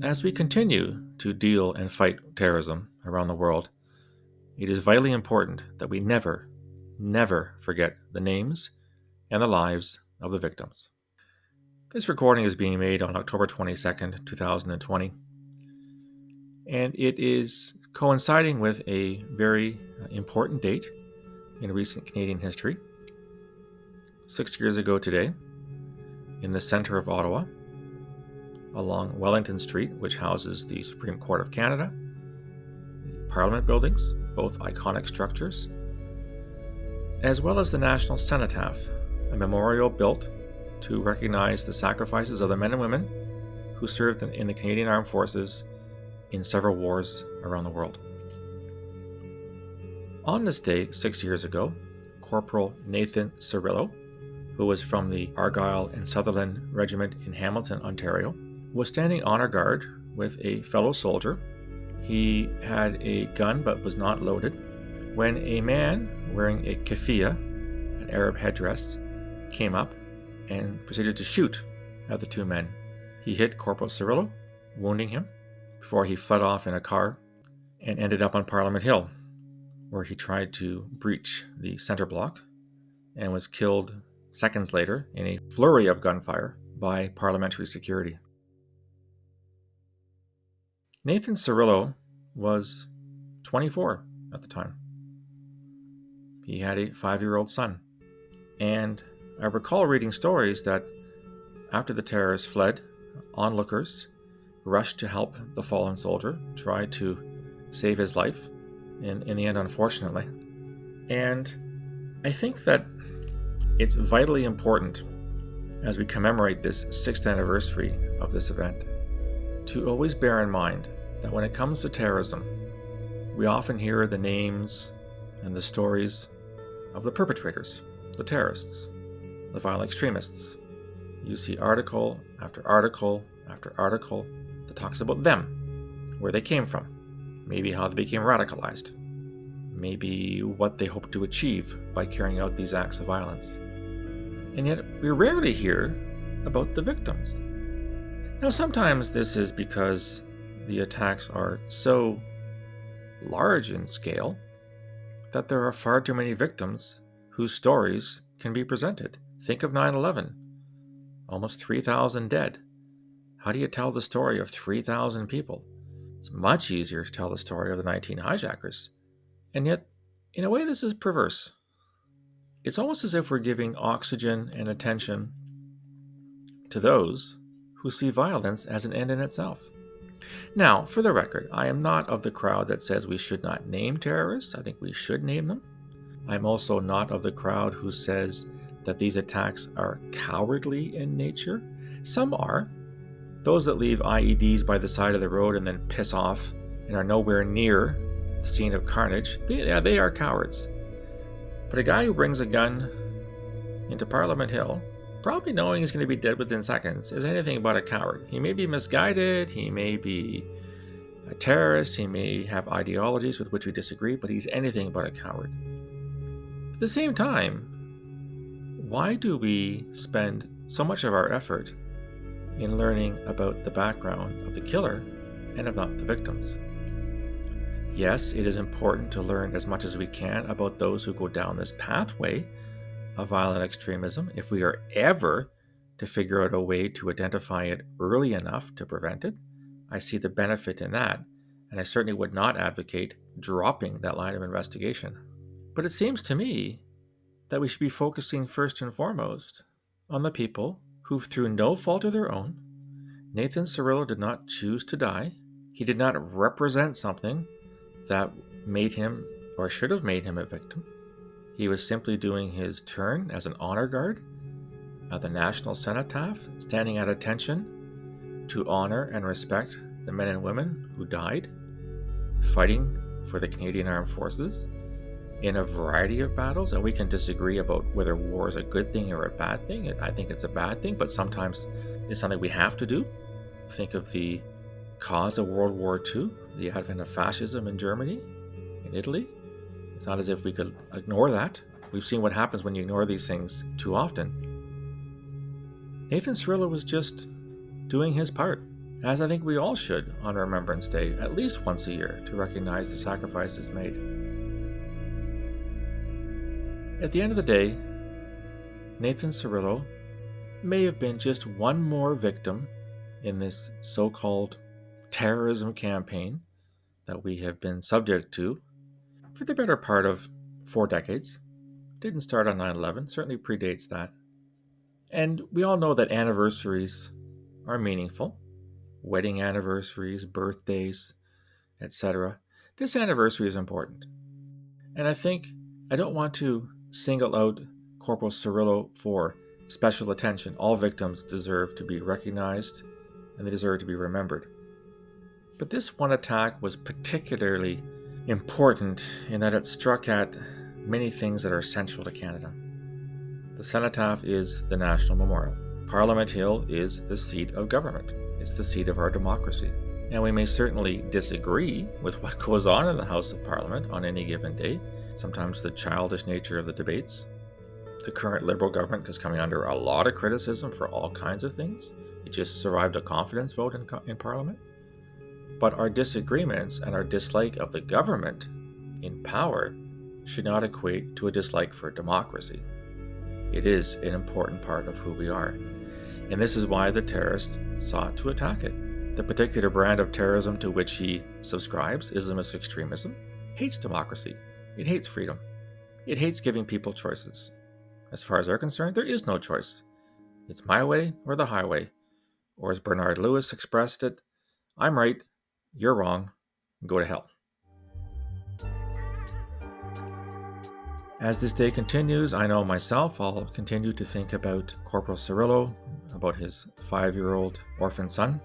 As we continue to deal and fight terrorism around the world, it is vitally important that we never forget the names and the lives of the victims. This recording is being made on October 22nd, 2020, and it is coinciding with a very important date in recent Canadian history. 6 years ago today, in the centre of Ottawa, along Wellington Street, which houses the Supreme Court of Canada, the Parliament buildings, both iconic structures, as well as the National Cenotaph, a memorial built to recognize the sacrifices of the men and women who served in the Canadian Armed Forces in several wars around the world. On this day, 6 years ago, Corporal Nathan Cirillo, who was from the Argyll and Sutherland Regiment in Hamilton, Ontario, was standing honor guard with a fellow soldier. He had a gun but was not loaded when a man wearing a keffiyeh, an Arab headdress, came up and proceeded to shoot at the two men. He hit Corporal Cirillo, wounding him, before he fled off in a car and ended up on Parliament Hill, where he tried to breach the center block and was killed seconds later in a flurry of gunfire by parliamentary security. Nathan Cirillo was 24 at the time. He had a 5-year-old son. And I recall reading stories that after the terrorists fled, onlookers rushed to help the fallen soldier, tried to save his life, in the end, unfortunately. And I think that it's vitally important, as we commemorate this 6th anniversary of this event, to always bear in mind that when it comes to terrorism, we often hear the names and the stories of the perpetrators, the terrorists, the violent extremists. You see article after article after article that talks about them, where they came from, maybe how they became radicalized, maybe what they hope to achieve by carrying out these acts of violence. And yet we rarely hear about the victims. Now, sometimes this is because the attacks are so large in scale that there are far too many victims whose stories can be presented. Think of 9/11, almost 3,000 dead. How do you tell the story of 3,000 people? It's much easier to tell the story of the 19 hijackers. And yet, in a way, this is perverse. It's almost as if we're giving oxygen and attention to those who see violence as an end in itself. Now, for the record, I am not of the crowd that says we should not name terrorists. I think we should name them. I'm also not of the crowd who says that these attacks are cowardly in nature. Some are. Those that leave IEDs by the side of the road and then piss off and are nowhere near the scene of carnage, they are cowards. But a guy who brings a gun into Parliament Hill, probably knowing he's going to be dead within seconds, is anything but a coward. He may be misguided, he may be a terrorist, he may have ideologies with which we disagree, but he's anything but a coward. At the same time, why do we spend so much of our effort in learning about the background of the killer and of not the victims? Yes, it is important to learn as much as we can about those who go down this pathway of violent extremism if we are ever to figure out a way to identify it early enough to prevent it. I see the benefit in that, and I certainly would not advocate dropping that line of investigation. But it seems to me that we should be focusing first and foremost on the people who, through no fault of their own, Nathan Cirillo did not choose to die. He did not represent something that made him, or should have made him, a victim. He was simply doing his turn as an honor guard at the National Cenotaph, standing at attention to honor and respect the men and women who died, fighting for the Canadian Armed Forces in a variety of battles. And we can disagree about whether war is a good thing or a bad thing. I think it's a bad thing, but sometimes it's something we have to do. Think of the cause of World War II, the advent of fascism in Germany, in Italy. It's not as if we could ignore that. We've seen what happens when you ignore these things too often. Nathan Cirillo was just doing his part. as I think we all should on Remembrance Day at least once a year to recognize the sacrifices made. At the end of the day, Nathan Cirillo may have been just one more victim in this so-called terrorism campaign that we have been subject to for the better part of 4 decades. Didn't start on 9/11, certainly predates that. And we all know that anniversaries are meaningful. Wedding anniversaries, birthdays, etc. This anniversary is important. And I don't want to single out Corporal Cirillo for special attention. All victims deserve to be recognized and they deserve to be remembered. But this one attack was particularly important in that it struck at many things that are central to Canada. The Cenotaph is the national memorial. Parliament Hill is the seat of government. It's the seat of our democracy. And we may certainly disagree with what goes on in the House of Parliament on any given day, sometimes the childish nature of the debates. The current Liberal government is coming under a lot of criticism for all kinds of things. It just survived a confidence vote in Parliament. But our disagreements and our dislike of the government in power should not equate to a dislike for democracy. It is an important part of who we are. And this is why the terrorist sought to attack it. The particular brand of terrorism to which he subscribes, Islamist extremism, hates democracy. It hates freedom. It hates giving people choices. As far as they're concerned, there is no choice. It's my way or the highway. Or as Bernard Lewis expressed it, I'm right, you're wrong, go to hell. As this day continues, I know myself, I'll continue to think about Corporal Cirillo, about his 5-year-old orphan son,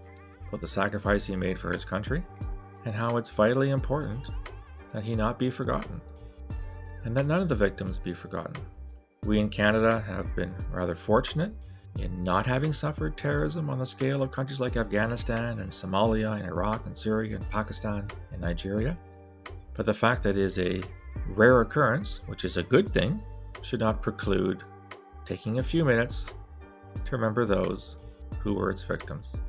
about the sacrifice he made for his country, and how it's vitally important that he not be forgotten, and that none of the victims be forgotten. We in Canada have been rather fortunate in not having suffered terrorism on the scale of countries like Afghanistan and Somalia and Iraq and Syria and Pakistan and Nigeria. But the fact that it is a rare occurrence, which is a good thing, should not preclude taking a few minutes to remember those who were its victims,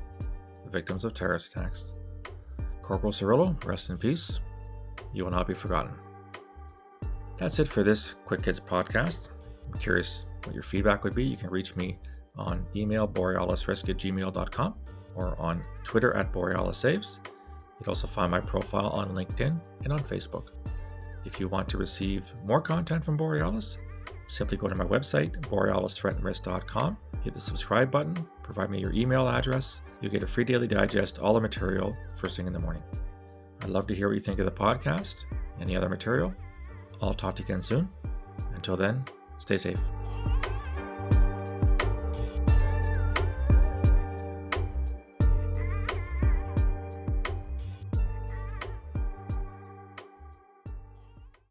the victims of terrorist attacks. Corporal Cirillo, rest in peace. You will not be forgotten. That's it for this Quick Hits podcast. I'm curious what your feedback would be. You can reach me on email borealisrisk@gmail.com or on Twitter @BorealisSaves. You'll also find my profile on LinkedIn and on Facebook. If you want to receive more content from Borealis, simply go to my website, borealisthreatandrisk.com, hit the subscribe button, provide me your email address. You'll get a free daily digest, all the material, first thing in the morning. I'd love to hear what you think of the podcast, any other material. I'll talk to you again soon. Until then, stay safe.